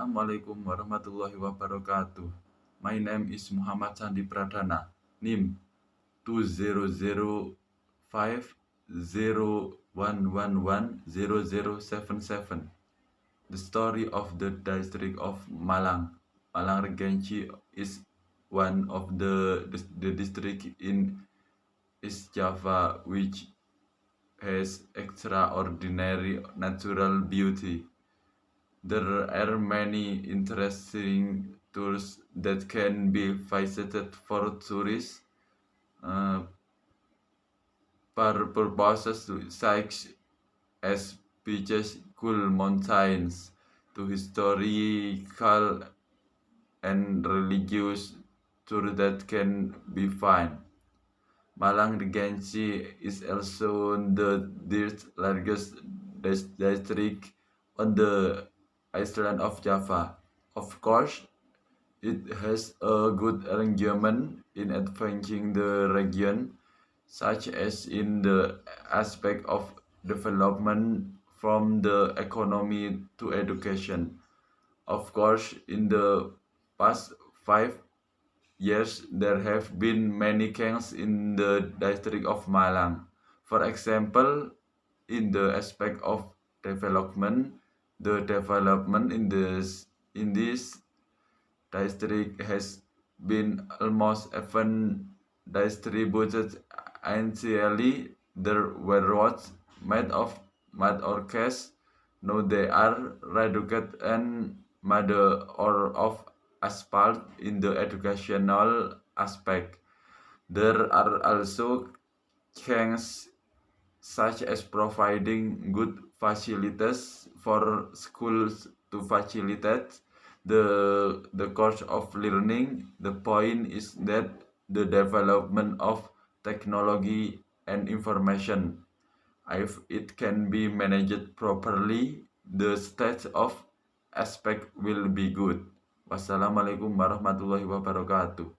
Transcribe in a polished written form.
Assalamualaikum warahmatullahi wabarakatuh. My name is Muhammad Sandi Pradana. NIM 200501110077. The story of the district of Malang. Malang Regency is one of the district in East Java which has extraordinary natural beauty. There are many interesting tours that can be visited for tourists purposes such as beaches, cool mountains, to historical and religious tours that can be fun. Malang Regency is also the third largest district on the island of Java. Of course, it has a good arrangement in advancing the region, such as in the aspect of development from the economy to education. Of course, in the past 5 years, there have been many changes in the district of Malang. For example, in the aspect of development, the development in this district has been almost even distributed. Initially, there were roads made of mud or cash. Now they are reduced and mud or of asphalt in the educational aspect. There are also changes such as providing good facilities for schools to facilitate the course of learning. The point is that the development of technology and information, if it can be managed properly, the state of aspect will be good. Wassalamualaikum warahmatullahi wabarakatuh.